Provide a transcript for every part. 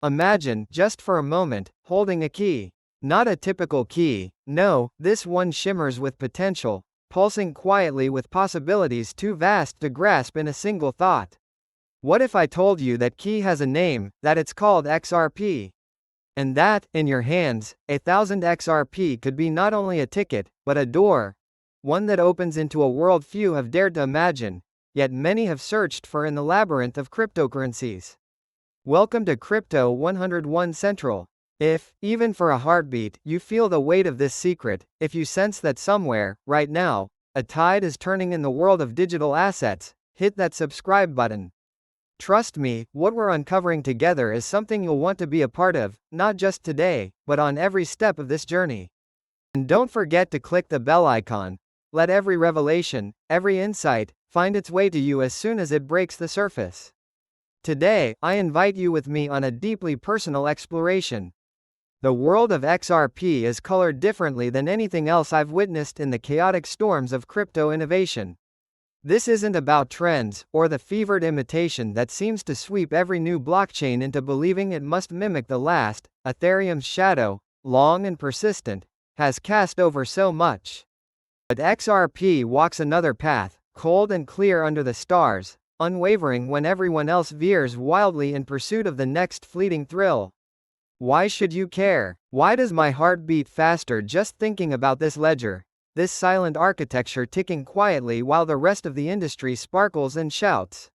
Imagine, just for a moment, holding a key. Not a typical key, no, this one shimmers with potential, pulsing quietly with possibilities too vast to grasp in a single thought. What if I told you that key has a name, that it's called XRP? And that, in your hands, 1,000 XRP could be not only a ticket, but a door. One that opens into a world few have dared to imagine, yet many have searched for in the labyrinth of cryptocurrencies. Welcome to Crypto 101 Central. If, even for a heartbeat, you feel the weight of this secret, if you sense that somewhere, right now, a tide is turning in the world of digital assets, hit that subscribe button. Trust me, what we're uncovering together is something you'll want to be a part of, not just today, but on every step of this journey. And don't forget to click the bell icon. Let every revelation, every insight, find its way to you as soon as it breaks the surface. Today, I invite you with me on a deeply personal exploration. The world of XRP is colored differently than anything else I've witnessed in the chaotic storms of crypto innovation. This isn't about trends, or the fevered imitation that seems to sweep every new blockchain into believing it must mimic the last. Ethereum's shadow, long and persistent, has cast over so much. But XRP walks another path, cold and clear under the stars, unwavering when everyone else veers wildly in pursuit of the next fleeting thrill. Why should you care? Why does my heart beat faster just thinking about this ledger, this silent architecture ticking quietly while the rest of the industry sparkles and shouts?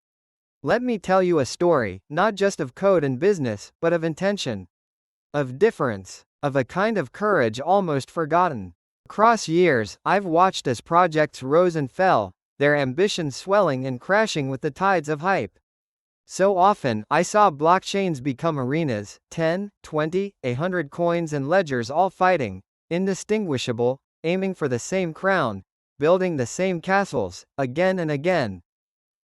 Let me tell you a story, not just of code and business, but of intention, of difference, of a kind of courage almost forgotten. Across years, I've watched as projects rose and fell, their ambitions swelling and crashing with the tides of hype. So often, I saw blockchains become arenas, 10, 20, 100 coins and ledgers all fighting, indistinguishable, aiming for the same crown, building the same castles, again and again.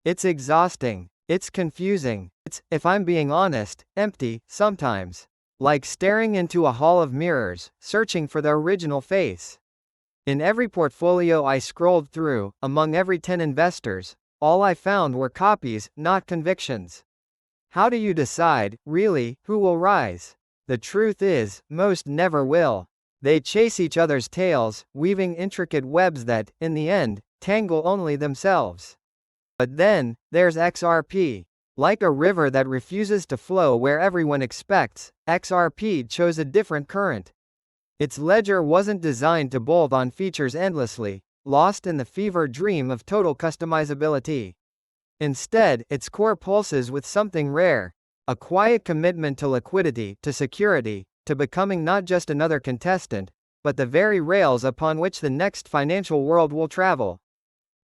It's exhausting. It's confusing. It's, if I'm being honest, empty, sometimes. Like staring into a hall of mirrors, searching for the original face. In every portfolio I scrolled through, among every 10 investors, all I found were copies, not convictions. How do you decide, really, who will rise? The truth is, most never will. They chase each other's tails, weaving intricate webs that, in the end, tangle only themselves. But then, there's XRP. Like a river that refuses to flow where everyone expects, XRP chose a different current. Its ledger wasn't designed to bolt on features endlessly, lost in the fever dream of total customizability. Instead, its core pulses with something rare, a quiet commitment to liquidity, to security, to becoming not just another contestant, but the very rails upon which the next financial world will travel.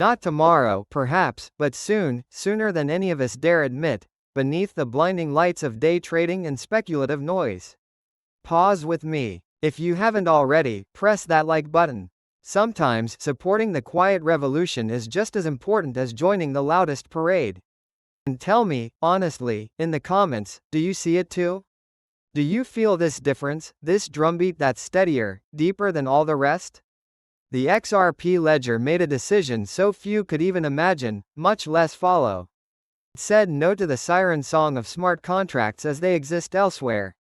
Not tomorrow, perhaps, but soon, sooner than any of us dare admit, beneath the blinding lights of day trading and speculative noise. Pause with me. If you haven't already, press that like button. Sometimes, supporting the quiet revolution is just as important as joining the loudest parade. And tell me, honestly, in the comments, do you see it too? Do you feel this difference, this drumbeat that's steadier, deeper than all the rest? The XRP ledger made a decision so few could even imagine, much less follow. It said no to the siren song of smart contracts as they exist elsewhere.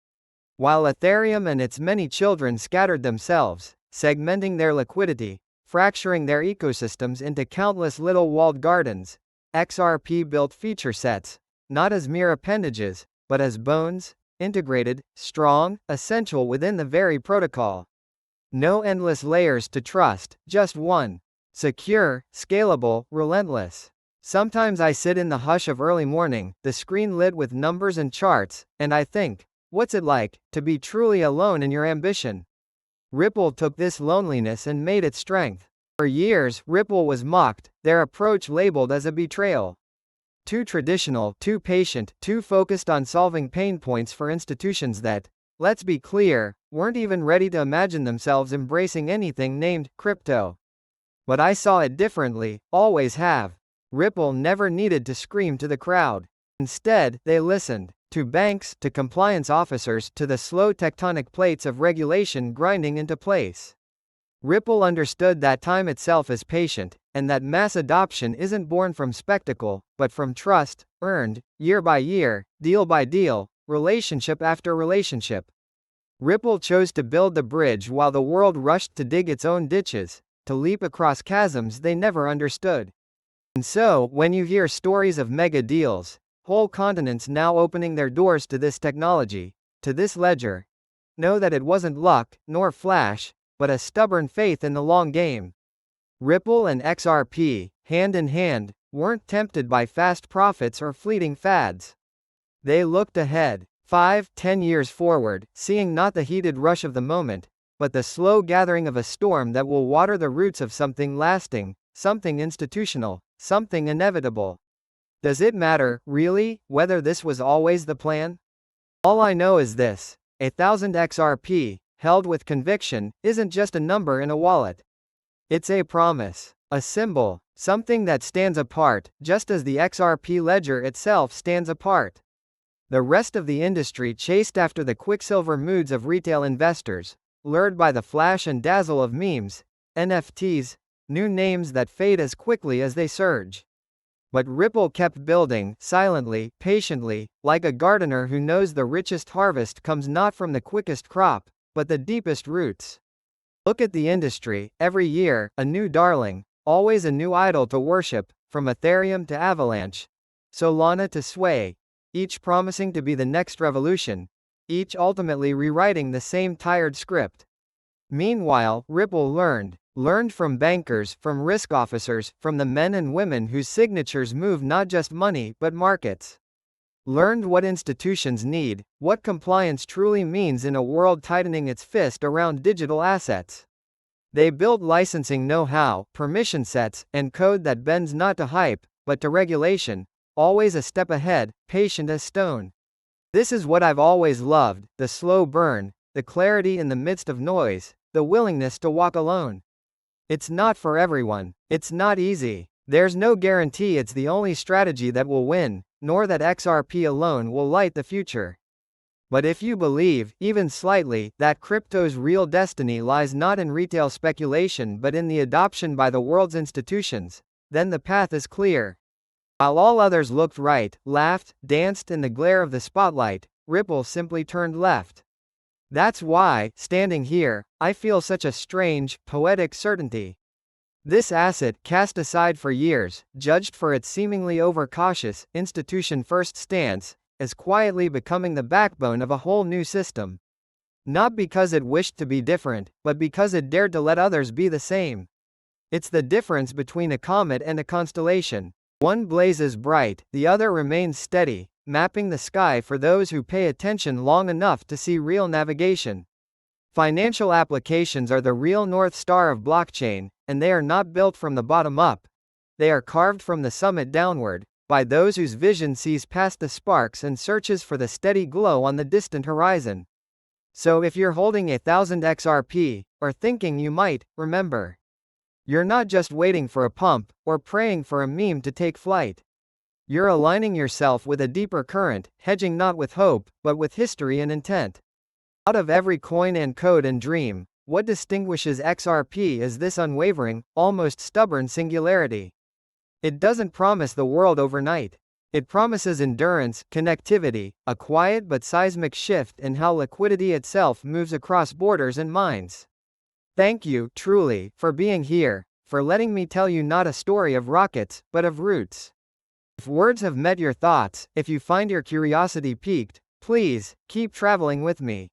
While Ethereum and its many children scattered themselves, segmenting their liquidity, fracturing their ecosystems into countless little walled gardens, XRP built feature sets, not as mere appendages, but as bones, integrated, strong, essential within the very protocol. No endless layers to trust, just one. Secure, scalable, relentless. Sometimes I sit in the hush of early morning, the screen lit with numbers and charts, and I think, what's it like, to be truly alone in your ambition? Ripple took this loneliness and made it strength. For years, Ripple was mocked, their approach labeled as a betrayal. Too traditional, too patient, too focused on solving pain points for institutions that, let's be clear, weren't even ready to imagine themselves embracing anything named crypto. But I saw it differently, always have. Ripple never needed to scream to the crowd. Instead, they listened. To banks, to compliance officers, to the slow tectonic plates of regulation grinding into place. Ripple understood that time itself is patient, and that mass adoption isn't born from spectacle, but from trust, earned, year by year, deal by deal, relationship after relationship. Ripple chose to build the bridge while the world rushed to dig its own ditches, to leap across chasms they never understood. And so, when you hear stories of mega deals, whole continents now opening their doors to this technology, to this ledger, know that it wasn't luck, nor flash, but a stubborn faith in the long game. Ripple and XRP, hand in hand, weren't tempted by fast profits or fleeting fads. They looked ahead, 5-10 years forward, seeing not the heated rush of the moment, but the slow gathering of a storm that will water the roots of something lasting, something institutional, something inevitable. Does it matter, really, whether this was always the plan? All I know is this: 1,000 XRP, held with conviction, isn't just a number in a wallet. It's a promise, a symbol, something that stands apart, just as the XRP ledger itself stands apart. The rest of the industry chased after the quicksilver moods of retail investors, lured by the flash and dazzle of memes, NFTs, new names that fade as quickly as they surge. But Ripple kept building, silently, patiently, like a gardener who knows the richest harvest comes not from the quickest crop, but the deepest roots. Look at the industry, every year, a new darling, always a new idol to worship, from Ethereum to Avalanche, Solana to Sway, each promising to be the next revolution, each ultimately rewriting the same tired script. Meanwhile, Ripple learned from bankers, from risk officers, from the men and women whose signatures move not just money but markets. Learned what institutions need, what compliance truly means in a world tightening its fist around digital assets. They built licensing know-how, permission sets, and code that bends not to hype, but to regulation, always a step ahead, patient as stone. This is what I've always loved: the slow burn, the clarity in the midst of noise, the willingness to walk alone. It's not for everyone. It's not easy. There's no guarantee it's the only strategy that will win, nor that XRP alone will light the future. But if you believe, even slightly, that crypto's real destiny lies not in retail speculation but in the adoption by the world's institutions, then the path is clear. While all others looked right, laughed, danced in the glare of the spotlight, Ripple simply turned left. That's why, standing here, I feel such a strange, poetic certainty. This asset, cast aside for years, judged for its seemingly overcautious, institution-first stance, is quietly becoming the backbone of a whole new system. Not because it wished to be different, but because it dared to let others be the same. It's the difference between a comet and a constellation. One blazes bright, the other remains steady, mapping the sky for those who pay attention long enough to see real navigation. Financial applications are the real North Star of blockchain, and they are not built from the bottom up. They are carved from the summit downward, by those whose vision sees past the sparks and searches for the steady glow on the distant horizon. So if you're holding 1,000 XRP, or thinking you might, remember. You're not just waiting for a pump, or praying for a meme to take flight. You're aligning yourself with a deeper current, hedging not with hope, but with history and intent. Out of every coin and code and dream, what distinguishes XRP is this unwavering, almost stubborn singularity. It doesn't promise the world overnight. It promises endurance, connectivity, a quiet but seismic shift in how liquidity itself moves across borders and minds. Thank you, truly, for being here, for letting me tell you not a story of rockets, but of roots. If words have met your thoughts, if you find your curiosity piqued, please, keep traveling with me.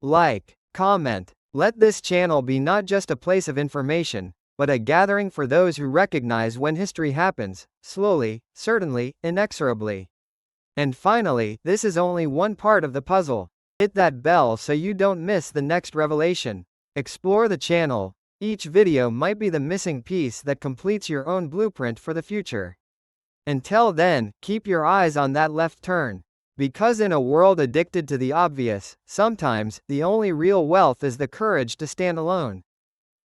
Like, comment. Let this channel be not just a place of information, but a gathering for those who recognize when history happens, slowly, certainly, inexorably. And finally, this is only one part of the puzzle. Hit that bell so you don't miss the next revelation. Explore the channel. Each video might be the missing piece that completes your own blueprint for the future. Until then, keep your eyes on that left turn. Because in a world addicted to the obvious, sometimes, the only real wealth is the courage to stand alone.